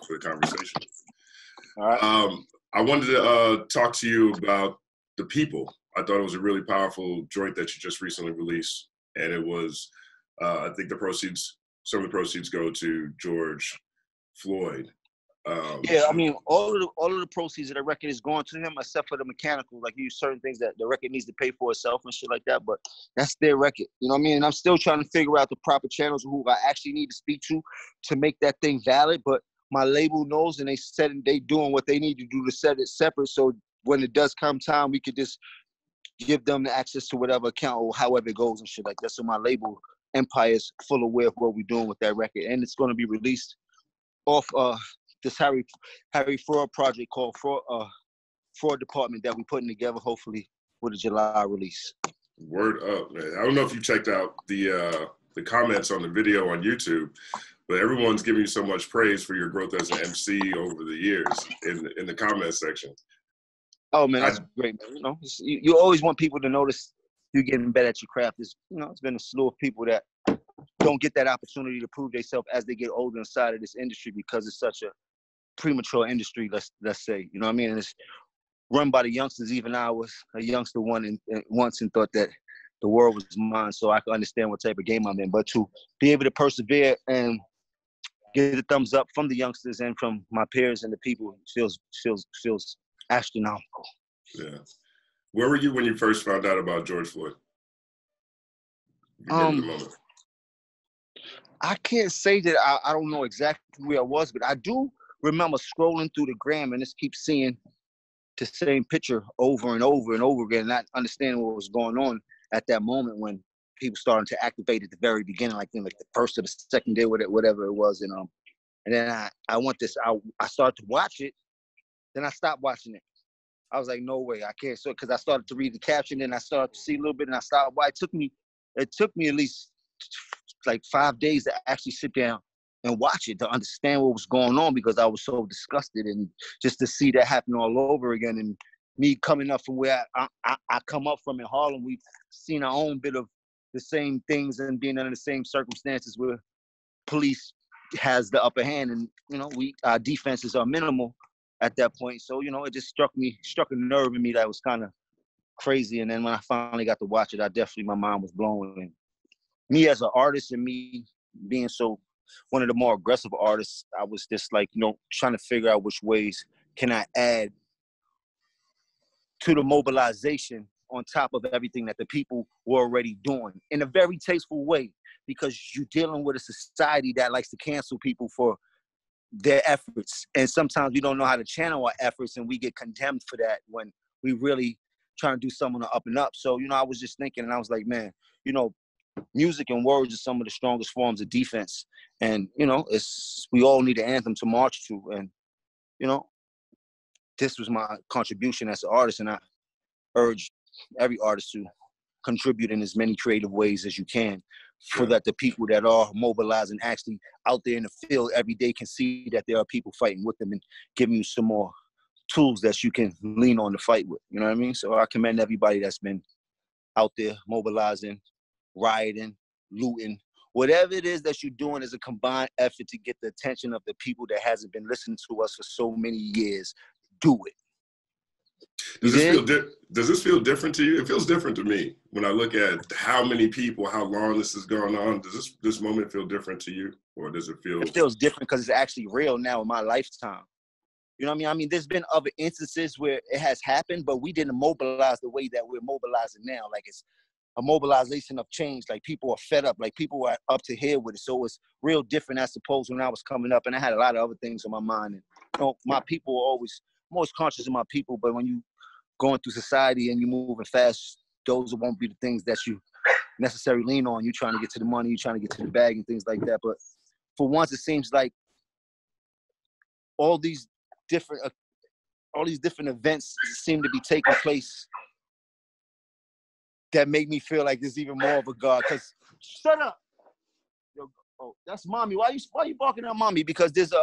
for the conversation. All right. I wanted to talk to you about The People. I thought it was a really powerful joint that you just recently released, and it was, I think some of the proceeds go to George Floyd. Yeah, I mean, all of the proceeds of the record is going to him, except for the mechanical. Like, you certain things that the record needs to pay for itself and shit like that. But that's their record. You know what I mean? And I'm still trying to figure out the proper channels who I actually need to speak to make that thing valid. But my label knows, and they said they doing what they need to do to set it separate. So when it does come time, we could just give them the access to whatever account or however it goes and shit like that. So my label empire is full aware of what we're doing with that record, and it's going to be released off this Harry Fraud project called Fraud Department that we're putting together, hopefully with a July release. Word up, man. I don't know if you checked out the comments on the video on YouTube, but everyone's giving you so much praise for your growth as an MC over the years in the comment section. Oh man, that's great, man. You know, you always want people to notice you're getting better at your craft. It's been a slew of people that don't get that opportunity to prove themselves as they get older inside of this industry because it's such a premature industry, let's say. You know what I mean? And it's run by the youngsters. Even I was a youngster once and thought that the world was mine, so I could understand what type of game I'm in. But to be able to persevere and get a thumbs up from the youngsters and from my peers and the people feels astronomical. Yeah. Where were you when you first found out about George Floyd? I can't say that I don't know exactly where I was, but I do remember scrolling through the gram and just keep seeing the same picture over and over and over again, not understanding what was going on at that moment when people started to activate at the very beginning, like the first or the second day, whatever it was. And then I started to watch it, then I stopped watching it. I was like, no way, I can't. So, because I started to read the caption, and I started to see a little bit, and I stopped. Why it took me at least like 5 days to actually sit down and watch it to understand what was going on, because I was so disgusted, and just to see that happen all over again. And me coming up from where I come up from in Harlem, we've seen our own bit of the same things and being under the same circumstances where police has the upper hand, and our defenses are minimal at that point. So it just struck a nerve in me that was kind of crazy. And then when I finally got to watch it, my mind was blown. And me as an artist, and me being one of the more aggressive artists, I was just like, trying to figure out which ways can I add to the mobilization on top of everything that the people were already doing in a very tasteful way, because you're dealing with a society that likes to cancel people for their efforts. And sometimes we don't know how to channel our efforts, and we get condemned for that when we really trying to do something up and up. So, I was just thinking, and I was like, man, music and words are some of the strongest forms of defense. And, we all need an anthem to march to. And, this was my contribution as an artist. And I urge every artist to contribute in as many creative ways as you can, so that the people that are mobilizing actually out there in the field every day can see that there are people fighting with them and giving you some more tools that you can lean on to fight with. You know what I mean? So I commend everybody that's been out there mobilizing, rioting, looting, whatever it is that you're doing is a combined effort to get the attention of the people that hasn't been listening to us for so many years. Do it. Does this feel different to you? It feels different to me when I look at how many people, how long this has gone on. Does this moment feel different to you, or does it feel? It feels different because it's actually real now in my lifetime. You know what I mean? I mean, there's been other instances where it has happened, but we didn't mobilize the way that we're mobilizing now. Like, it's a mobilization of change. Like, people are fed up. Like, people are up to here with it. So it's real different as opposed when I was coming up, and I had a lot of other things on my mind. And my people are I'm always conscious of my people, but when you going through society and you're moving fast, those won't be the things that you necessarily lean on. You're trying to get to the money, you're trying to get to the bag and things like that. But for once, it seems like all these different events seem to be taking place that make me feel like there's even more of a God. Because shut up. Yo, oh, that's mommy. Why you barking at mommy? Because just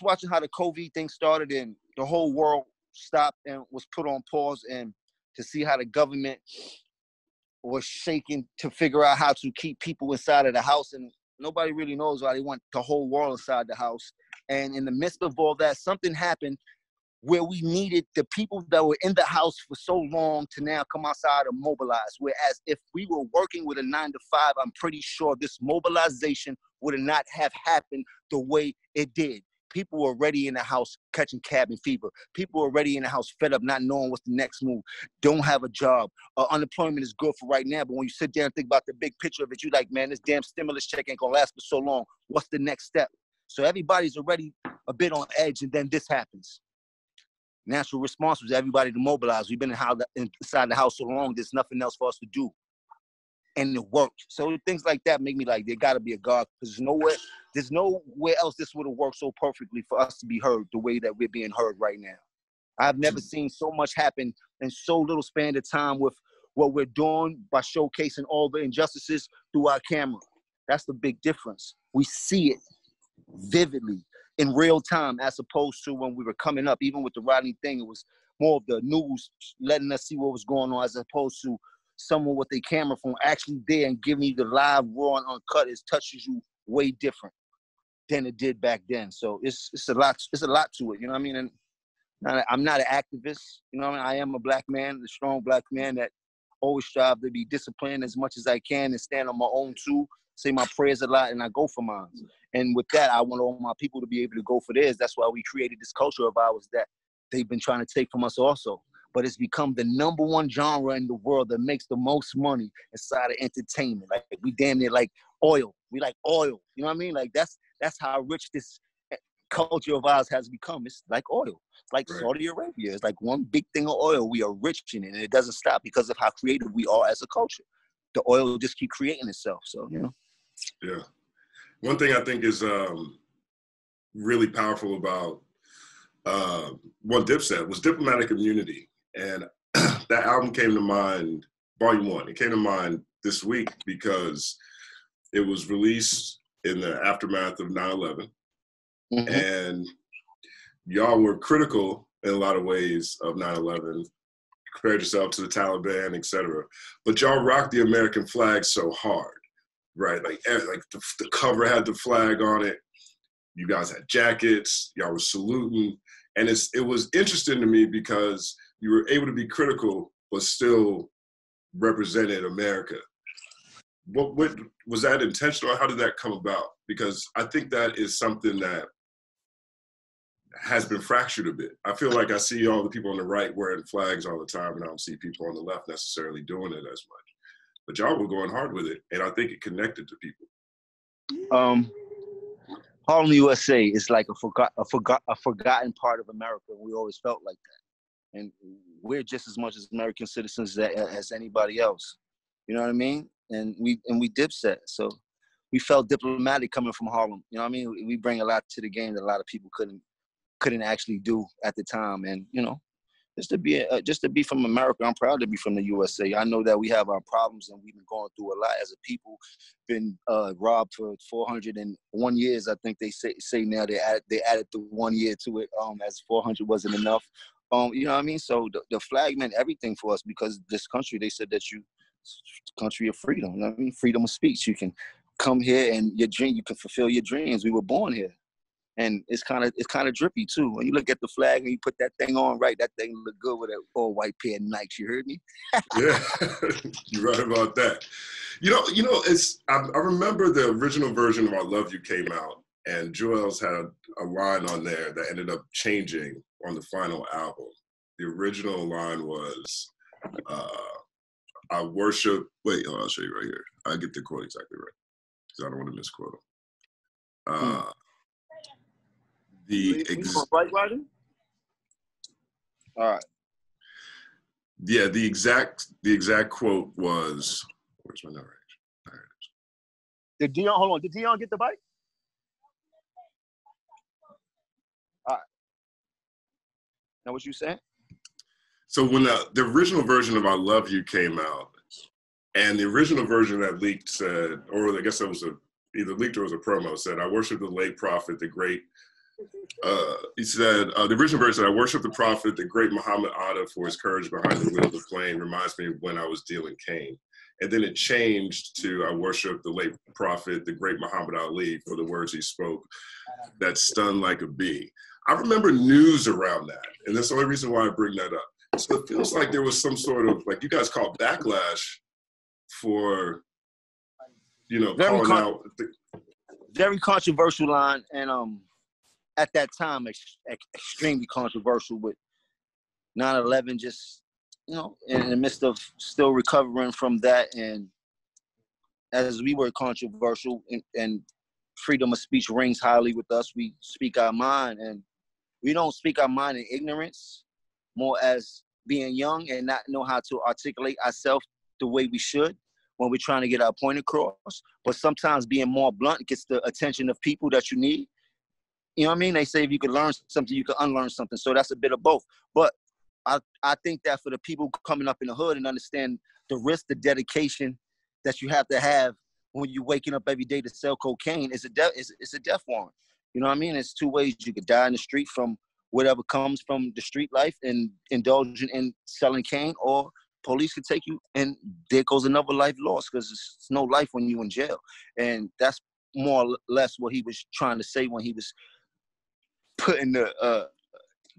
watching how the COVID thing started and the whole world stopped and was put on pause, and to see how the government was shaking to figure out how to keep people inside of the house, and Nobody really knows why they want the whole world inside the house. And in the midst of all that, something happened where we needed the people that were in the house for so long to now come outside and mobilize. Whereas if we were working with a 9-to-5, I'm pretty sure this mobilization would not have happened the way it did. People were already in the house catching cabin fever. People were already in the house fed up, not knowing what's the next move, don't have a job. Unemployment is good for right now, but when you sit down and think about the big picture of it, you like, man, this damn stimulus check ain't gonna last for so long. What's the next step? So everybody's already a bit on edge, and then this happens. Natural response was everybody to mobilize. We've been inside the house so long, there's nothing else for us to do. And it worked. So things like that make me like, there gotta be a God, because there's nowhere else this would have worked so perfectly for us to be heard the way that we're being heard right now. I've never seen so much happen in so little span of time with what we're doing by showcasing all the injustices through our camera. That's the big difference. We see it vividly in real time, as opposed to when we were coming up. Even with the Rodney thing, it was more of the news letting us see what was going on, as opposed to someone with a camera phone actually there and giving you the live, raw, and uncut. It touches you way different than it did back then. So it's a lot to it, you know what I mean? And I'm not an activist, you know what I mean? I am a black man, a strong black man that always strive to be disciplined as much as I can and stand on my own too, say my prayers a lot, and I go for mine. And with that, I want all my people to be able to go for theirs. That's why we created this culture of ours that they've been trying to take from us also. But it's become the #1 genre in the world that makes the most money inside of entertainment. Like, we damn near like oil. We like oil. You know what I mean? Like, that's how rich this culture of ours has become. It's like oil. It's like right. Saudi Arabia. It's like one big thing of oil. We are rich in it, and it doesn't stop because of how creative we are as a culture. The oil will just keep creating itself. So, you know. Yeah. One thing I think is really powerful about Dipset was Diplomatic Immunity. And that album came to mind, Volume 1. It came to mind this week because it was released in the aftermath of 9/11. Mm-hmm. And y'all were critical in a lot of ways of 9/11, compared yourself to the Taliban, etc. But y'all rocked the American flag so hard, right? Like the cover had the flag on it. You guys had jackets. Y'all were saluting. And it was interesting to me because you were able to be critical, but still represented America. What was that intentional? How did that come about? Because I think that is something that has been fractured a bit. I feel like I see all the people on the right wearing flags all the time, and I don't see people on the left necessarily doing it as much. But y'all were going hard with it, and I think it connected to people. Harlem, USA is like a forgotten part of America. We always felt like that, and we're just as much as American citizens as anybody else. You know what I mean? And we Dipset, so we felt diplomatic coming from Harlem. You know what I mean? We bring a lot to the game that a lot of people couldn't actually do at the time, and you know, just to be from America, I'm proud to be from the USA. I know that we have our problems, and we've been going through a lot as a people. Been robbed for 401 years. I think they say now they added the 1 year to it, as 400 wasn't enough. You know what I mean? So the flag meant everything for us, because this country, they said that country of freedom. You know what I mean? Freedom of speech. You can come here and you can fulfill your dreams. We were born here. And it's kind of drippy too. When you look at the flag and you put that thing on, right, that thing look good with an all white pair of Nikes. You heard me? Yeah, you're right about that. You know, I remember the original version of "I Love You" came out, and Joel's had a line on there that ended up changing on the final album. The original line was, "I worship." Wait, I'll show you right here. I get the quote exactly right because I don't want to misquote him. Right, Roger? All right. Yeah, the exact quote was, where's my narration? There it is. Hold on. Did Dion get the bike? All right. Now what you saying? So when the original version of "I Love You" came out, and the original version that leaked said, or I guess that was either leaked or was a promo, said, "I worship the late prophet, the great." He said, the original version said, "I worship the prophet, the great Muhammad Atta, for his courage behind the wheel of the flame. Reminds me of when I was dealing cane." And then it changed to, I worship the late prophet, the great Muhammad Ali, for the words he spoke that stung like a bee. I remember news around that. And that's the only reason why I bring that up. So it feels like there was some sort of, like you guys call it backlash for, you know, calling out. Very controversial line. And at that time, extremely controversial with 9/11, just, you know, in the midst of still recovering from that. And as we were controversial and freedom of speech rings highly with us, we speak our mind, and we don't speak our mind in ignorance, more as being young and not know how to articulate ourselves the way we should when we're trying to get our point across. But sometimes being more blunt gets the attention of people that you need. You know what I mean? They say if you could learn something, you could unlearn something. So that's a bit of both. But I think that for the people coming up in the hood and understand the risk, the dedication that you have to have when you're waking up every day to sell cocaine, it's a death warrant. You know what I mean? It's two ways. You could die in the street from whatever comes from the street life and indulging in selling cane, or police could take you and there goes another life lost, because it's no life when you're in jail. And that's more or less what he was trying to say when he was putting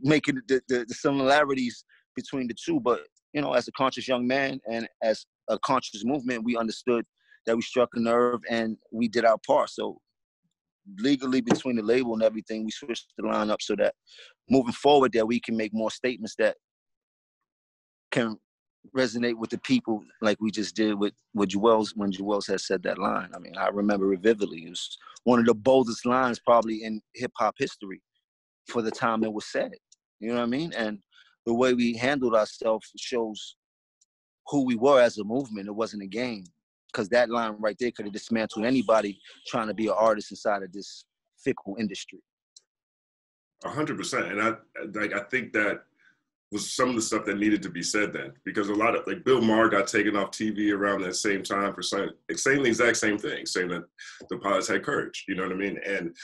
making the similarities between the two. But, you know, as a conscious young man and as a conscious movement, we understood that we struck a nerve and we did our part. So legally, between the label and everything, we switched the line up so that moving forward that we can make more statements that can resonate with the people, like we just did with Jewels when Jewels had said that line. I mean, I remember it vividly. It was one of the boldest lines probably in hip-hop history for the time it was said. You know what I mean? And the way we handled ourselves shows who we were as a movement. It wasn't a game. Because that line right there could have dismantled anybody trying to be an artist inside of this fickle industry. 100%. And I think that was some of the stuff that needed to be said then, because a lot of, like, Bill Maher got taken off TV around that same time for saying the exact same thing, saying that the pilots had courage. You know what I mean? And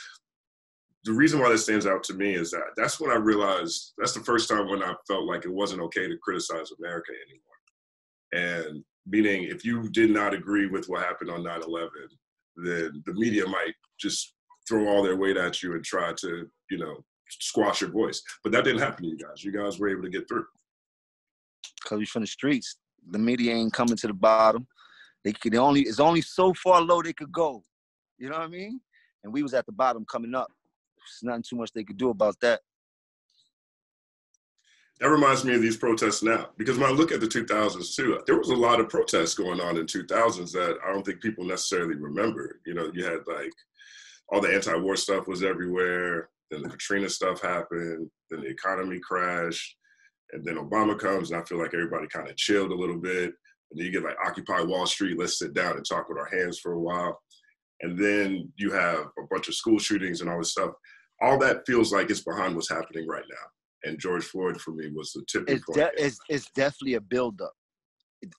the reason why that stands out to me is that that's when I realized, that's the first time when I felt like it wasn't okay to criticize America anymore. And meaning, if you did not agree with what happened on 9/11, then the media might just throw all their weight at you and try to, you know, squash your voice. But that didn't happen to you guys. You guys were able to get through. Because we're from the streets. The media ain't coming to the bottom. It's only so far low they could go. You know what I mean? And we was at the bottom coming up. There's nothing too much they could do about that. That reminds me of these protests now, because when I look at the 2000s too, there was a lot of protests going on in 2000s that I don't think people necessarily remember. You know, you had like all the anti-war stuff was everywhere. Then the Katrina stuff happened. Then the economy crashed. And then Obama comes, and I feel like everybody kind of chilled a little bit. And then you get like Occupy Wall Street, let's sit down and talk with our hands for a while. And then you have a bunch of school shootings and all this stuff. All that feels like it's behind what's happening right now. And George Floyd, for me, was the tipping point. It's definitely a buildup.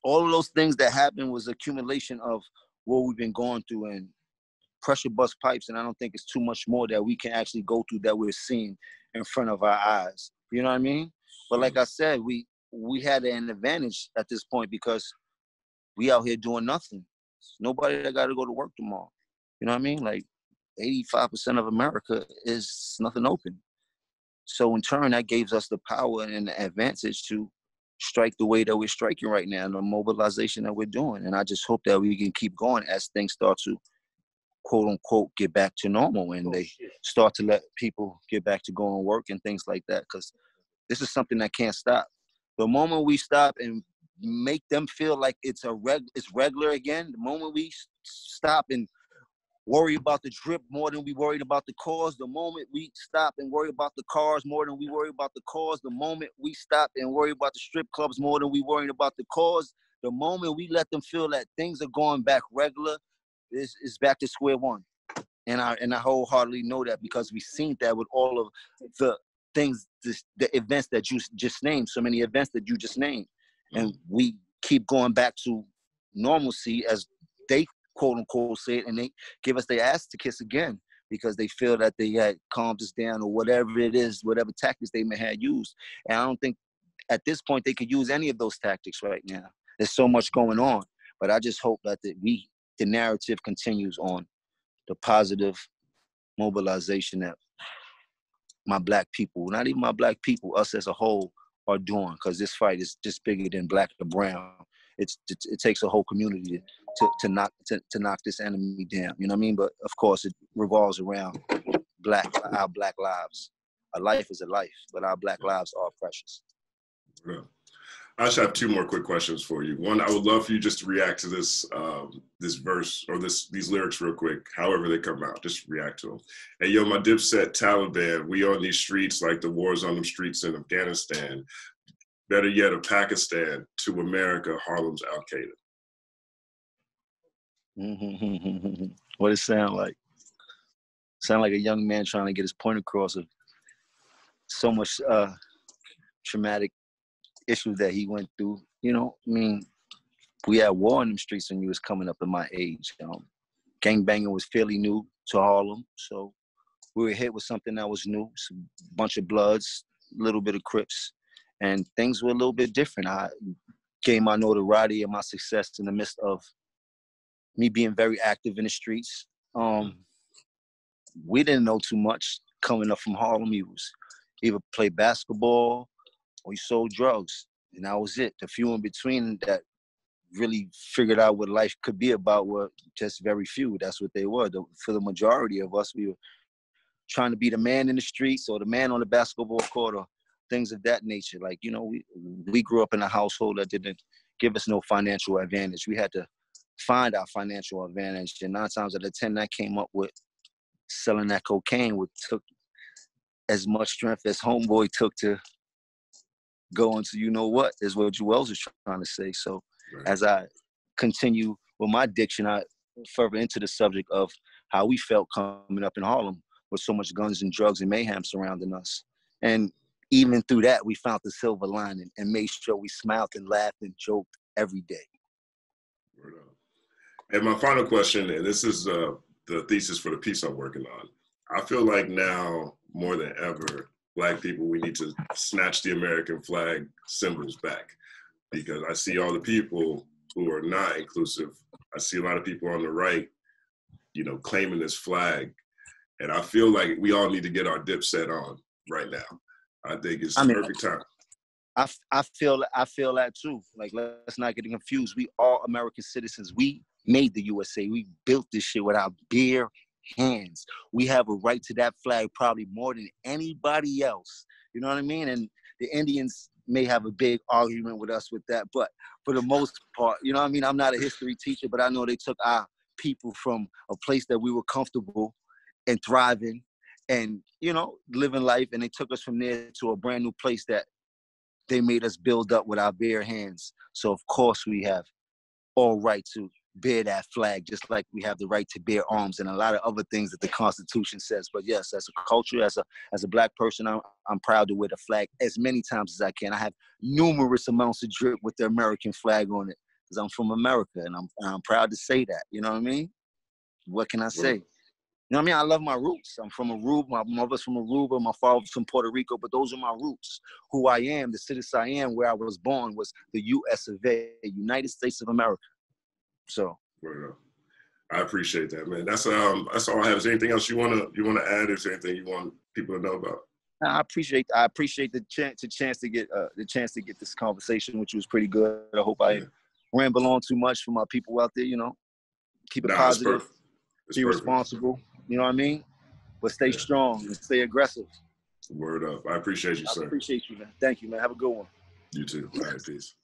All of those things that happened was accumulation of what we've been going through and pressure bust pipes. And I don't think it's too much more that we can actually go through that we're seeing in front of our eyes. You know what I mean? But like I said, we had an advantage at this point because we out here doing nothing. Nobody that got to go to work tomorrow. You know what I mean? Like 85% of America is nothing open. So in turn, that gives us the power and the advantage to strike the way that we're striking right now, and the mobilization that we're doing. And I just hope that we can keep going as things start to, quote unquote, get back to normal, and they start to let people get back to going to work and things like that. Because this is something that can't stop. The moment we stop and make them feel like it's regular again, the moment we stop and worry about the drip more than we worried about the cause, the moment we stop and worry about the cars more than we worry about the cause, the moment we stop and worry about the strip clubs more than we worried about the cause, the moment we let them feel that things are going back regular, it's back to square one. And I wholeheartedly know that because we've seen that with all of the things, the events that you just named, so many events that you just named. And we keep going back to normalcy, as they quote unquote say it, and they give us their ass to kiss again because they feel that they had calmed us down or whatever it is, whatever tactics they may have used. And I don't think at this point they could use any of those tactics right now. There's so much going on. But I just hope that the narrative continues on the positive mobilization that my Black people, not even my Black people, us as a whole, are doing, because this fight is just bigger than Black or brown. It takes a whole community to knock this enemy down. You know what I mean? But of course, it revolves around our Black lives. A life is a life, but our Black lives are precious. Yeah. I just have two more quick questions for you. One, I would love for you just to react to this this verse or these lyrics real quick, however they come out. Just react to them. Hey, yo, my Dipset Taliban, we on these streets like the wars on them streets in Afghanistan. Better yet, of Pakistan to America, Harlem's Al-Qaeda. What it sound like? Sound like a young man trying to get his point across of so much traumatic issues that he went through. You know, I mean, we had war in them streets when you was coming up in my age. Gangbanging was fairly new to Harlem, so we were hit with something that was new. A bunch of Bloods, a little bit of Crips, and things were a little bit different. I gained my notoriety and my success in the midst of me being very active in the streets. We didn't know too much coming up from Harlem. You was either play basketball or you sold drugs, and that was it. The few in between that really figured out what life could be about were just very few. That's what they were. For the majority of us, we were trying to be the man in the streets or the man on the basketball court or things of that nature. Like, you know, we grew up in a household that didn't give us no financial advantage. We had to find our financial advantage, and 9 times out of 10, that came up with selling that cocaine, which took as much strength as Homeboy took to go into, you know what, is what Joel's is trying to say. So as I continue with my diction, I further into the subject of how we felt coming up in Harlem with so much guns and drugs and mayhem surrounding us. And even through that, we found the silver lining and made sure we smiled and laughed and joked every day. And my final question, and this is the thesis for the piece I'm working on. I feel like now, more than ever, Black people, we need to snatch the American flag symbols back, because I see all the people who are not inclusive. I see a lot of people on the right, you know, claiming this flag. And I feel like we all need to get our Dipset on right now. I think it's the perfect time. I feel that too. Like, let's not get confused. We are American citizens. We made the USA. We built this shit with our bare hands. We have a right to that flag probably more than anybody else. You know what I mean? And the Indians may have a big argument with us with that, but for the most part, you know what I mean? I'm not a history teacher, but I know they took our people from a place that we were comfortable and thriving and, you know, living life, and they took us from there to a brand new place that they made us build up with our bare hands. So of course we have all right to bear that flag, just like we have the right to bear arms and a lot of other things that the Constitution says. But yes, as a culture, as a Black person, I'm proud to wear the flag as many times as I can. I have numerous amounts of drip with the American flag on it because I'm from America, and I'm proud to say that. You know what I mean? What can I say? You know what I mean? I love my roots. I'm from Aruba. My mother's from Aruba. My father's from Puerto Rico. But those are my roots. Who I am, the citizen I am, where I was born, was the U.S. of A., United States of America. So. I appreciate that, man. That's all I have. Is there anything else you wanna add? Is there anything you want people to know about? I appreciate the chance to get this conversation, which was pretty good. I hope I ramble on too much for my people out there. You know, keep it positive, be responsible. You know what I mean? But stay strong and stay aggressive. Word up. I appreciate you, sir. I appreciate you, man. Thank you, man. Have a good one. You too. All right, peace.